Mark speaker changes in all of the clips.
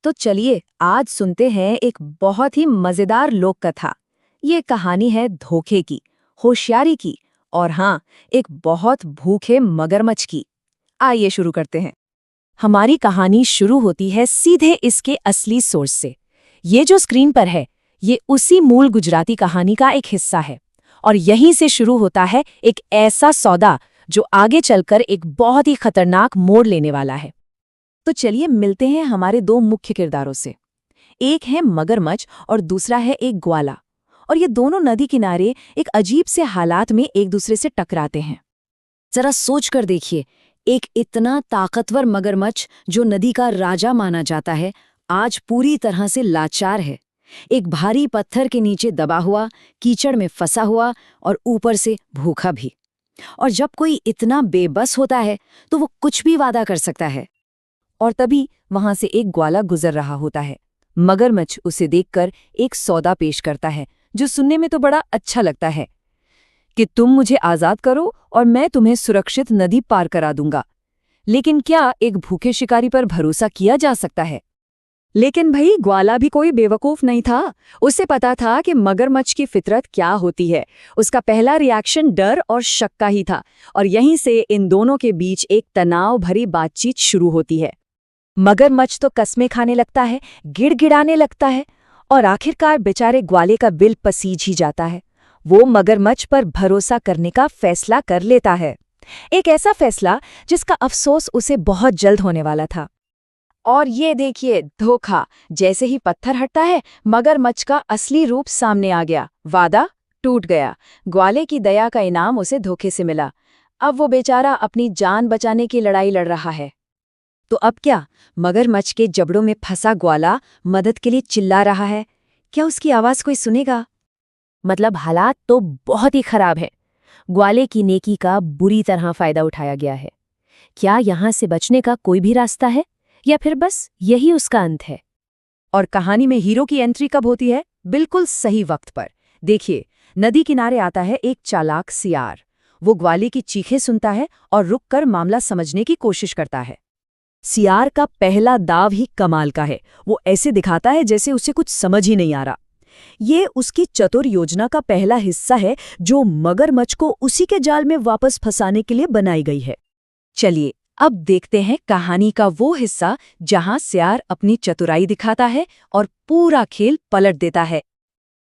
Speaker 1: तो चलिए आज सुनते हैं एक बहुत ही मजेदार लोक कथा। ये कहानी है धोखे की, होशियारी की और हाँ, एक बहुत भूखे मगरमच्छ की। आइए शुरू करते हैं। हमारी कहानी शुरू होती है सीधे इसके असली सोर्स से। ये जो स्क्रीन पर है, ये उसी मूल गुजराती कहानी का एक हिस्सा है और यहीं से शुरू होता है एक ऐसा सौदा जो आगे चलकर एक बहुत ही खतरनाक मोड़ लेने वाला है। तो चलिए मिलते हैं हमारे दो मुख्य किरदारों से। एक है मगरमच्छ और दूसरा है एक ग्वाला। और ये दोनों नदी किनारे एक अजीब से हालात में एक दूसरे से टकराते हैं। जरा सोच कर देखिए, एक इतना ताकतवर मगरमच्छ जो नदी का राजा माना जाता है, आज पूरी तरह से लाचार है। एक भारी पत्थर के नीचे दबा हुआ, कीचड़ में फंसा हुआ और ऊपर से भूखा भी। और जब कोई इतना बेबस होता है तो वो कुछ भी वादा कर सकता है। और तभी वहां से एक ग्वाला गुजर रहा होता है। मगरमच्छ उसे देखकर एक सौदा पेश करता है जो सुनने में तो बड़ा अच्छा लगता है कि तुम मुझे आजाद करो और मैं तुम्हें सुरक्षित नदी पार करा दूंगा। लेकिन क्या एक भूखे शिकारी पर भरोसा किया जा सकता है? लेकिन भाई, ग्वाला भी कोई बेवकूफ नहीं था। उसे पता था कि मगरमच्छ की फितरत क्या होती है। उसका पहला रिएक्शन डर और शक का ही था और यहीं से इन दोनों के बीच एक तनाव भरी बातचीत शुरू होती है। मगरमच्छ तो कस्में खाने लगता है, गिड़गिड़ाने लगता है और आखिरकार बेचारे ग्वाले का दिल पसीज ही जाता है। वो मगरमच्छ पर भरोसा करने का फैसला कर लेता है, एक ऐसा फैसला जिसका अफसोस उसे बहुत जल्द होने वाला था। और ये देखिए धोखा, जैसे ही पत्थर हटता है मगरमच्छ का असली रूप सामने आ गया। वादा टूट गया। ग्वाले की दया का इनाम उसे धोखे से मिला। अब वो बेचारा अपनी जान बचाने की लड़ाई लड़ रहा है। तो अब क्या? मगरमच्छ के जबड़ों में फंसा ग्वाला मदद के लिए चिल्ला रहा है। क्या उसकी आवाज कोई सुनेगा? मतलब हालात तो बहुत ही खराब है। ग्वाले की नेकी का बुरी तरह फायदा उठाया गया है। क्या यहां से बचने का कोई भी रास्ता है या फिर बस यही उसका अंत है? और कहानी में हीरो की एंट्री कब होती है? बिल्कुल सही वक्त पर। देखिए, नदी किनारे आता है एक चालाक सियार। वो ग्वाले की चीखें सुनता है और रुककर मामला समझने की कोशिश करता है। सियार का पहला दाव ही कमाल का है। वो ऐसे दिखाता है जैसे उसे कुछ समझ ही नहीं आ रहा। ये उसकी चतुर योजना का पहला हिस्सा है जो मगरमच्छ को उसी के जाल में वापस फंसाने के लिए बनाई गई है। चलिए अब देखते हैं कहानी का वो हिस्सा जहां सियार अपनी चतुराई दिखाता है और पूरा खेल पलट देता है।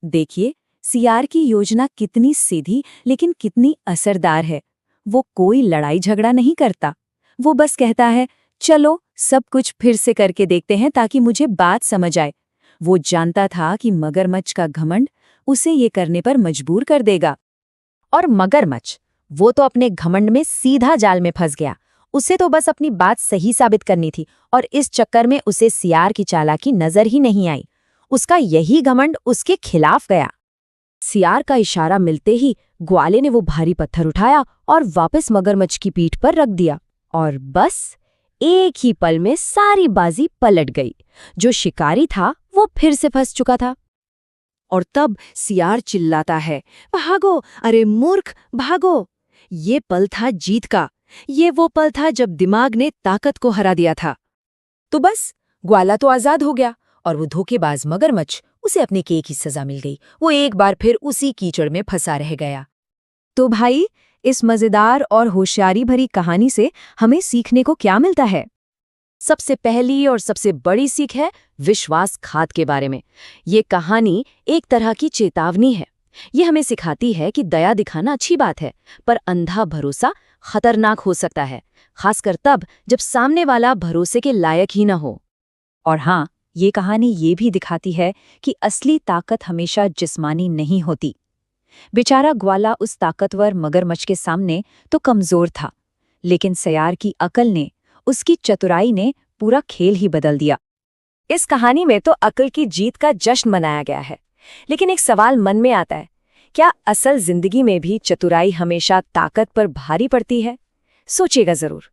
Speaker 1: देखिए, सियार की योजना कितनी सीधी लेकिन कितनी असरदार है। वो कोई लड़ाई झगड़ा नहीं करता। वो बस कहता है, चलो सब कुछ फिर से करके देखते हैं ताकि मुझे बात समझ आए। वो जानता था कि मगरमच्छ का घमंड उसे ये करने पर मजबूर कर देगा। और मगरमच्छ, वो तो अपने घमंड में सीधा जाल में फंस गया। उसे तो बस अपनी बात सही साबित करनी थी और इस चक्कर में उसे सियार की चालाकी नजर ही नहीं आई। उसका यही घमंड उसके खिलाफ गया। सियार का इशारा मिलते ही ग्वाले ने वो भारी पत्थर उठाया और वापस मगरमच्छ की पीठ पर रख दिया। और बस एक ही पल में सारी बाजी पलट गई। जो शिकारी था वो फिर से फंस चुका था। और तब सियार चिल्लाता है, भागो, अरे मूर्ख, भागो। ये पल था जीत का। ये वो पल था जब दिमाग ने ताकत को हरा दिया था। तो बस ग्वाला तो आजाद हो गया और वो धोखेबाज मगरमच्छ, उसे अपने केक की सजा मिल गई। वो एक बार फिर उसी कीचड़ में फंसा रह गया। तो भाई, इस मजेदार और होशियारी भरी कहानी से हमें सीखने को क्या मिलता है? सबसे पहली और सबसे बड़ी सीख है विश्वासघात के बारे में। ये कहानी एक तरह की चेतावनी है। ये हमें सिखाती है कि दया दिखाना अच्छी बात है, पर अंधा भरोसा खतरनाक हो सकता है, खासकर तब जब सामने वाला भरोसे के लायक ही न हो। और हाँ, ये कहानी ये भी दिखाती है कि असली ताकत हमेशा जिस्मानी नहीं होती। बेचारा ग्वाला उस ताकतवर मगरमच्छ के सामने तो कमजोर था, लेकिन सियार की अकल ने, उसकी चतुराई ने पूरा खेल ही बदल दिया। इस कहानी में तो अकल की जीत का जश्न मनाया गया है, लेकिन एक सवाल मन में आता है, क्या असल जिंदगी में भी चतुराई हमेशा ताकत पर भारी पड़ती है? सोचिएगा जरूर।